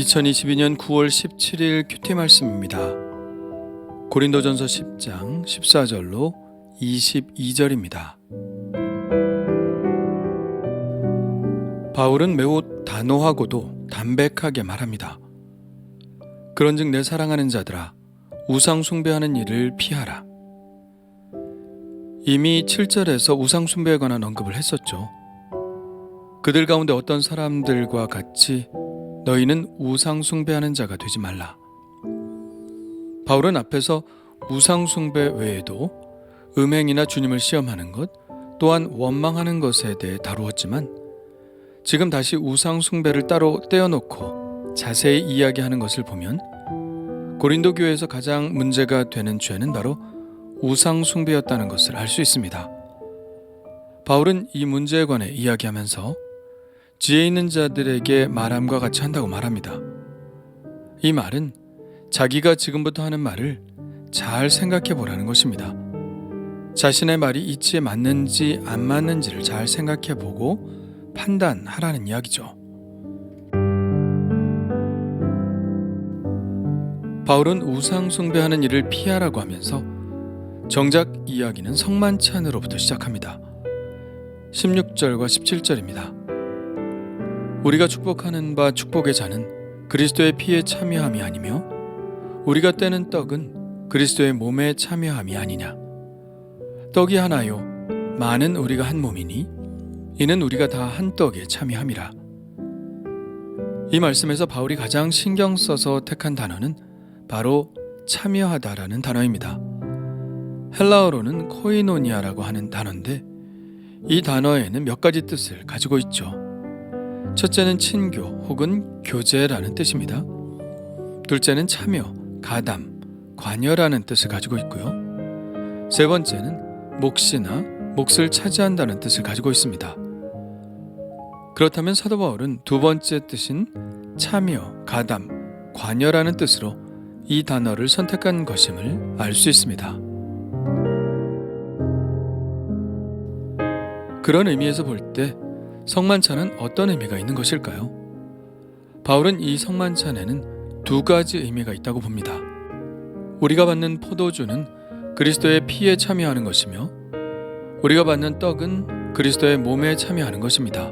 2022년 9월 17일 큐티 말씀입니다. 고린도전서 10장 14절로 22절입니다. 바울은 매우 단호하고도 담백하게 말합니다. 그런즉 내 사랑하는 자들아, 우상 숭배하는 일을 피하라. 이미 7절에서 우상 숭배에 관한 언급을 했었죠. 그들 가운데 어떤 사람들과 같이 너희는 우상 숭배하는 자가 되지 말라. 바울은 앞에서 우상 숭배 외에도 음행이나 주님을 시험하는 것, 또한 원망하는 것에 대해 다루었지만 지금 다시 우상 숭배를 따로 떼어놓고 자세히 이야기하는 것을 보면 고린도 교회에서 가장 문제가 되는 죄는 바로 우상 숭배였다는 것을 알 수 있습니다. 바울은 이 문제에 관해 이야기하면서 지혜 있는 자들에게 말함과 같이 한다고 말합니다. 이 말은 자기가 지금부터 하는 말을 잘 생각해 보라는 것입니다. 자신의 말이 이치에 맞는지 안 맞는지를 잘 생각해 보고 판단하라는 이야기죠. 바울은 우상 숭배하는 일을 피하라고 하면서 정작 이야기는 성만찬으로부터 시작합니다. 16절과 17절입니다. 우리가 축복하는 바 축복의 잔은 그리스도의 피에 참여함이 아니며 우리가 떼는 떡은 그리스도의 몸에 참여함이 아니냐. 떡이 하나요 많은 우리가 한 몸이니 이는 우리가 다 한 떡에 참여함이라. 이 말씀에서 바울이 가장 신경 써서 택한 단어는 바로 참여하다라는 단어입니다. 헬라어로는 코이노니아라고 하는 단어인데 이 단어에는 몇 가지 뜻을 가지고 있죠. 첫째는 친교 혹은 교제라는 뜻입니다. 둘째는 참여, 가담, 관여라는 뜻을 가지고 있고요. 세 번째는 몫이나 몫을 차지한다는 뜻을 가지고 있습니다. 그렇다면 사도 바울은 두 번째 뜻인 참여, 가담, 관여라는 뜻으로 이 단어를 선택한 것임을 알 수 있습니다. 그런 의미에서 볼 때 성만찬은 어떤 의미가 있는 것일까요? 바울은 이 성만찬에는 두 가지 의미가 있다고 봅니다. 우리가 받는 포도주는 그리스도의 피에 참여하는 것이며 우리가 받는 떡은 그리스도의 몸에 참여하는 것입니다.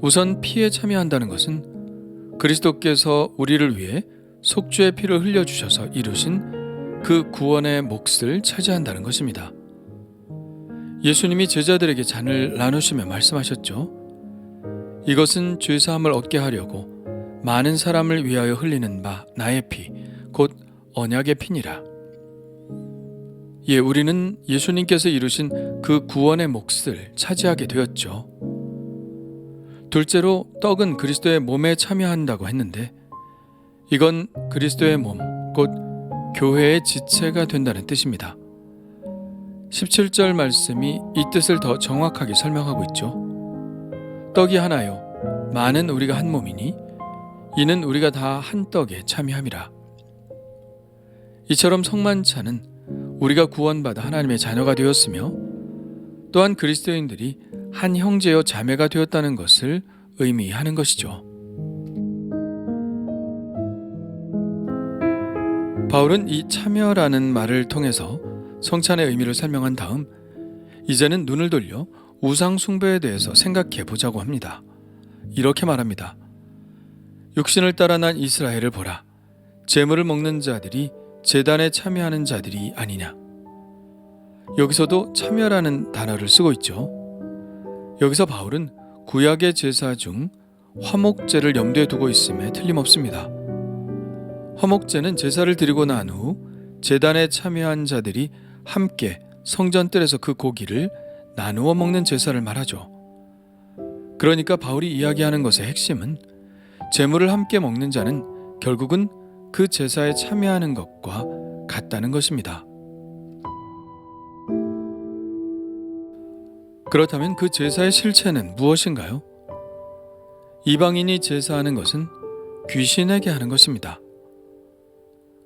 우선 피에 참여한다는 것은 그리스도께서 우리를 위해 속죄의 피를 흘려주셔서 이루신 그 구원의 몫을 차지한다는 것입니다. 예수님이 제자들에게 잔을 나누시며 말씀하셨죠. 이것은 죄사함을 얻게 하려고 많은 사람을 위하여 흘리는 바 나의 피, 곧 언약의 피니라. 우리는 예수님께서 이루신 그 구원의 몫을 차지하게 되었죠. 둘째로 떡은 그리스도의 몸에 참여한다고 했는데 이건 그리스도의 몸, 곧 교회의 지체가 된다는 뜻입니다. 17절 말씀이 이 뜻을 더 정확하게 설명하고 있죠. 떡이 하나요 많은 우리가 한 몸이니 이는 우리가 다 한 떡에 참여함이라. 이처럼 성만찬은 우리가 구원받아 하나님의 자녀가 되었으며 또한 그리스도인들이 한 형제여 자매가 되었다는 것을 의미하는 것이죠. 바울은 이 참여라는 말을 통해서 성찬의 의미를 설명한 다음 이제는 눈을 돌려 우상 숭배에 대해서 생각해 보자고 합니다. 이렇게 말합니다. 육신을 따라 난 이스라엘을 보라. 제물을 먹는 자들이 제단에 참여하는 자들이 아니냐. 여기서도 참여라는 단어를 쓰고 있죠. 여기서 바울은 구약의 제사 중 화목제를 염두에 두고 있음에 틀림없습니다. 화목제는 제사를 드리고 난 후 제단에 참여한 자들이 함께 성전뜰에서 그 고기를 나누어 먹는 제사를 말하죠. 그러니까 바울이 이야기하는 것의 핵심은 제물을 함께 먹는 자는 결국은 그 제사에 참여하는 것과 같다는 것입니다. 그렇다면 그 제사의 실체는 무엇인가요? 이방인이 제사하는 것은 귀신에게 하는 것입니다.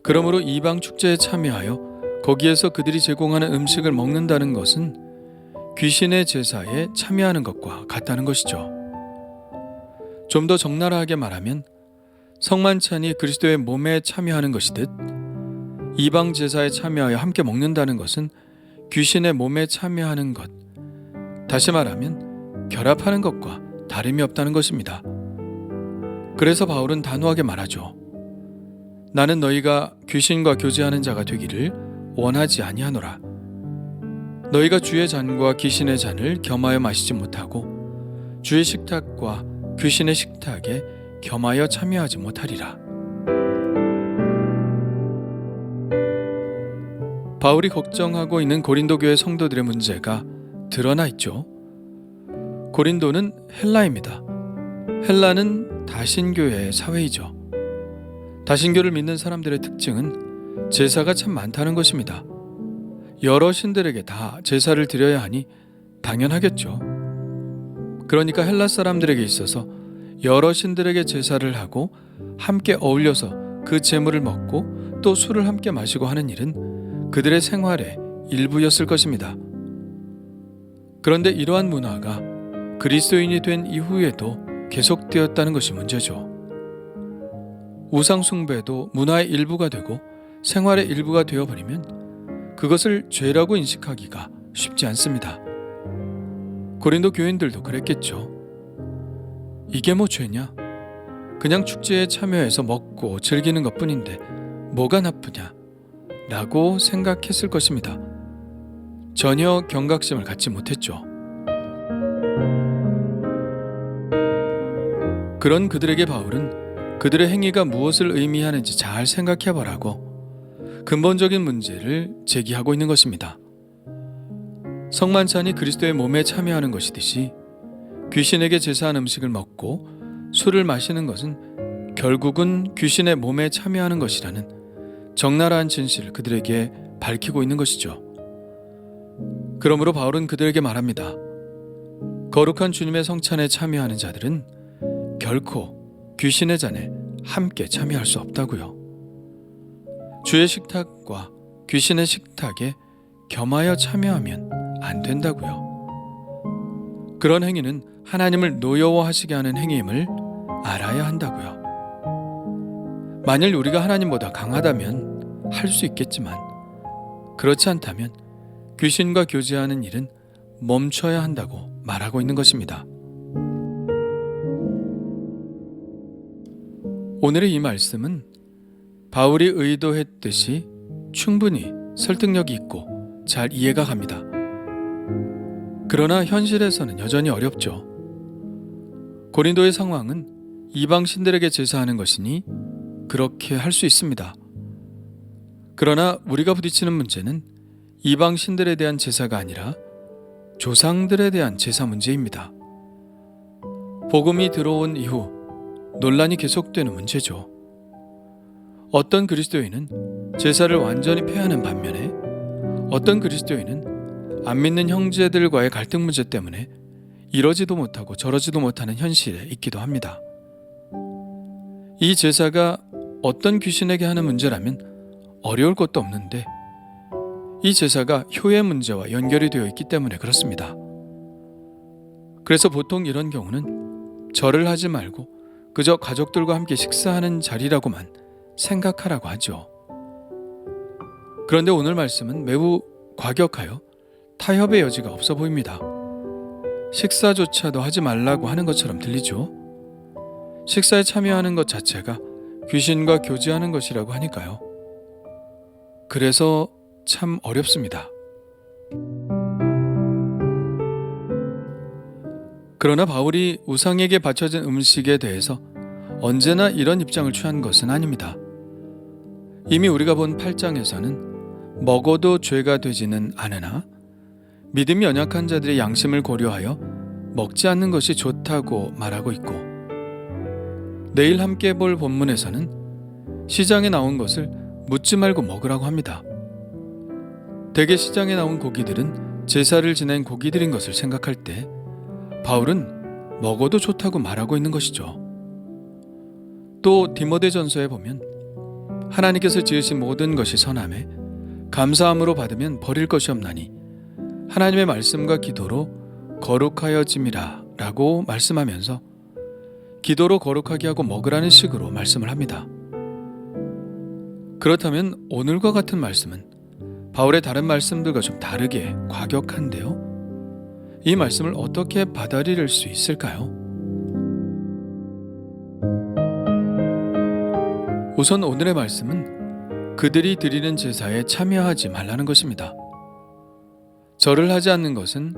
그러므로 이방 축제에 참여하여 거기에서 그들이 제공하는 음식을 먹는다는 것은 귀신의 제사에 참여하는 것과 같다는 것이죠. 좀 더 적나라하게 말하면 성만찬이 그리스도의 몸에 참여하는 것이듯 이방 제사에 참여하여 함께 먹는다는 것은 귀신의 몸에 참여하는 것, 다시 말하면 결합하는 것과 다름이 없다는 것입니다. 그래서 바울은 단호하게 말하죠. 나는 너희가 귀신과 교제하는 자가 되기를 원하지 아니하노라. 너희가 주의 잔과 귀신의 잔을 겸하여 마시지 못하고 주의 식탁과 귀신의 식탁에 겸하여 참여하지 못하리라. 바울이 걱정하고 있는 고린도 교회 성도들의 문제가 드러나 있죠. 고린도는 헬라입니다. 헬라는 다신교회의 사회이죠. 다신교를 믿는 사람들의 특징은 제사가 참 많다는 것입니다. 여러 신들에게 다 제사를 드려야 하니 당연하겠죠. 그러니까 헬라 사람들에게 있어서 여러 신들에게 제사를 하고 함께 어울려서 그 제물을 먹고 또 술을 함께 마시고 하는 일은 그들의 생활의 일부였을 것입니다. 그런데 이러한 문화가 그리스도인이 된 이후에도 계속되었다는 것이 문제죠. 우상 숭배도 문화의 일부가 되고 생활의 일부가 되어버리면 그것을 죄라고 인식하기가 쉽지 않습니다. 고린도 교인들도 그랬겠죠. 이게 뭐 죄냐? 그냥 축제에 참여해서 먹고 즐기는 것뿐인데 뭐가 나쁘냐? 라고 생각했을 것입니다. 전혀 경각심을 갖지 못했죠. 그런 그들에게 바울은 그들의 행위가 무엇을 의미하는지 잘 생각해보라고 근본적인 문제를 제기하고 있는 것입니다. 성만찬이 그리스도의 몸에 참여하는 것이듯이 귀신에게 제사한 음식을 먹고 술을 마시는 것은 결국은 귀신의 몸에 참여하는 것이라는 적나라한 진실을 그들에게 밝히고 있는 것이죠. 그러므로 바울은 그들에게 말합니다. 거룩한 주님의 성찬에 참여하는 자들은 결코 귀신의 잔에 함께 참여할 수 없다고요. 주의 식탁과 귀신의 식탁에 겸하여 참여하면 안 된다고요. 그런 행위는 하나님을 노여워하시게 하는 행위임을 알아야 한다고요. 만일 우리가 하나님보다 강하다면 할 수 있겠지만 그렇지 않다면 귀신과 교제하는 일은 멈춰야 한다고 말하고 있는 것입니다. 오늘의 이 말씀은 바울이 의도했듯이 충분히 설득력이 있고 잘 이해가 갑니다. 그러나 현실에서는 여전히 어렵죠. 고린도의 상황은 이방 신들에게 제사하는 것이니 그렇게 할 수 있습니다. 그러나 우리가 부딪히는 문제는 이방 신들에 대한 제사가 아니라 조상들에 대한 제사 문제입니다. 복음이 들어온 이후 논란이 계속되는 문제죠. 어떤 그리스도인은 제사를 완전히 폐하는 반면에 어떤 그리스도인은 안 믿는 형제들과의 갈등 문제 때문에 이러지도 못하고 저러지도 못하는 현실에 있기도 합니다. 이 제사가 어떤 귀신에게 하는 문제라면 어려울 것도 없는데 이 제사가 효의 문제와 연결이 되어 있기 때문에 그렇습니다. 그래서 보통 이런 경우는 절을 하지 말고 그저 가족들과 함께 식사하는 자리라고만 생각하라고 하죠. 그런데 오늘 말씀은 매우 과격하여 타협의 여지가 없어 보입니다. 식사조차도 하지 말라고 하는 것처럼 들리죠. 식사에 참여하는 것 자체가 귀신과 교제하는 것이라고 하니까요. 그래서 참 어렵습니다. 그러나 바울이 우상에게 바쳐진 음식에 대해서 언제나 이런 입장을 취한 것은 아닙니다. 이미 우리가 본 8장에서는 먹어도 죄가 되지는 않으나 믿음이 연약한 자들의 양심을 고려하여 먹지 않는 것이 좋다고 말하고 있고, 내일 함께 볼 본문에서는 시장에 나온 것을 묻지 말고 먹으라고 합니다. 대개 시장에 나온 고기들은 제사를 지낸 고기들인 것을 생각할 때 바울은 먹어도 좋다고 말하고 있는 것이죠. 또 디모데전서에 보면 하나님께서 지으신 모든 것이 선하매 감사함으로 받으면 버릴 것이 없나니 하나님의 말씀과 기도로 거룩하여짐이라 라고 말씀하면서 기도로 거룩하게 하고 먹으라는 식으로 말씀을 합니다. 그렇다면 오늘과 같은 말씀은 바울의 다른 말씀들과 좀 다르게 과격한데요. 이 말씀을 어떻게 받아들일 수 있을까요? 우선 오늘의 말씀은 그들이 드리는 제사에 참여하지 말라는 것입니다. 절을 하지 않는 것은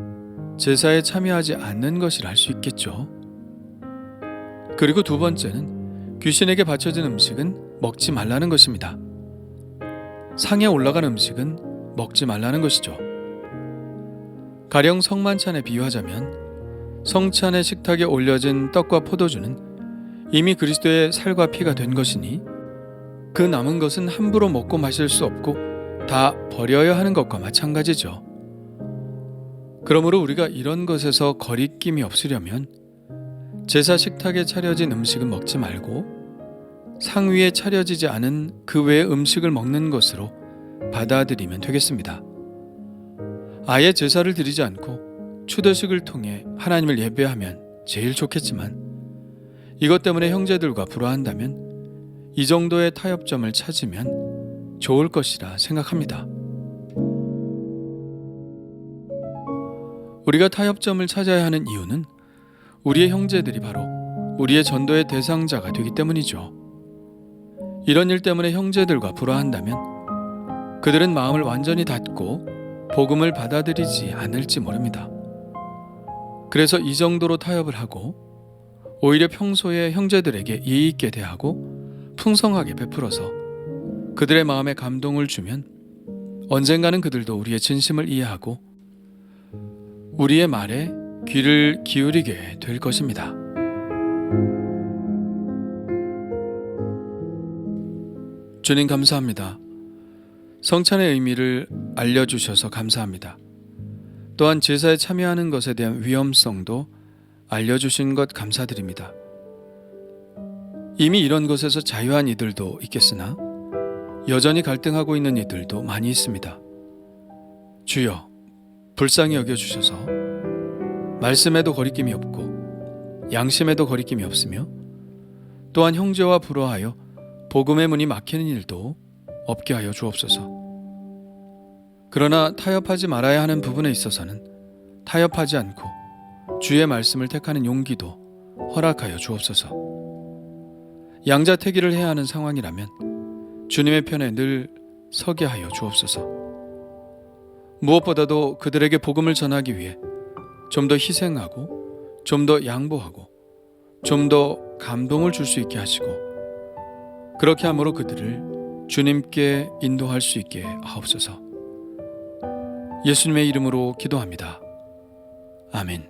제사에 참여하지 않는 것이라 할 수 있겠죠. 그리고 두 번째는 귀신에게 바쳐진 음식은 먹지 말라는 것입니다. 상에 올라간 음식은 먹지 말라는 것이죠. 가령 성만찬에 비유하자면 성찬의 식탁에 올려진 떡과 포도주는 이미 그리스도의 살과 피가 된 것이니 그 남은 것은 함부로 먹고 마실 수 없고 다 버려야 하는 것과 마찬가지죠. 그러므로 우리가 이런 것에서 거리낌이 없으려면 제사 식탁에 차려진 음식은 먹지 말고 상 위에 차려지지 않은 그 외의 음식을 먹는 것으로 받아들이면 되겠습니다. 아예 제사를 드리지 않고 추도식을 통해 하나님을 예배하면 제일 좋겠지만 이것 때문에 형제들과 불화한다면 이 정도의 타협점을 찾으면 좋을 것이라 생각합니다. 우리가 타협점을 찾아야 하는 이유는 우리의 형제들이 바로 우리의 전도의 대상자가 되기 때문이죠. 이런 일 때문에 형제들과 불화한다면 그들은 마음을 완전히 닫고 복음을 받아들이지 않을지 모릅니다. 그래서 이 정도로 타협을 하고 오히려 평소에 형제들에게 예의 있게 대하고 풍성하게 베풀어서 그들의 마음에 감동을 주면 언젠가는 그들도 우리의 진심을 이해하고 우리의 말에 귀를 기울이게 될 것입니다. 주님 감사합니다. 성찬의 의미를 알려주셔서 감사합니다. 또한 제사에 참여하는 것에 대한 위험성도 알려주신 것 감사드립니다. 이미 이런 것에서 자유한 이들도 있겠으나 여전히 갈등하고 있는 이들도 많이 있습니다. 주여, 불쌍히 여겨주셔서 말씀에도 거리낌이 없고 양심에도 거리낌이 없으며 또한 형제와 불화하여 복음의 문이 막히는 일도 없게 하여 주옵소서. 그러나 타협하지 말아야 하는 부분에 있어서는 타협하지 않고 주의 말씀을 택하는 용기도 허락하여 주옵소서. 양자택일을 해야 하는 상황이라면 주님의 편에 늘 서게 하여 주옵소서. 무엇보다도 그들에게 복음을 전하기 위해 좀 더 희생하고 좀 더 양보하고 좀 더 감동을 줄 수 있게 하시고 그렇게 함으로 그들을 주님께 인도할 수 있게 하옵소서. 예수님의 이름으로 기도합니다. 아멘.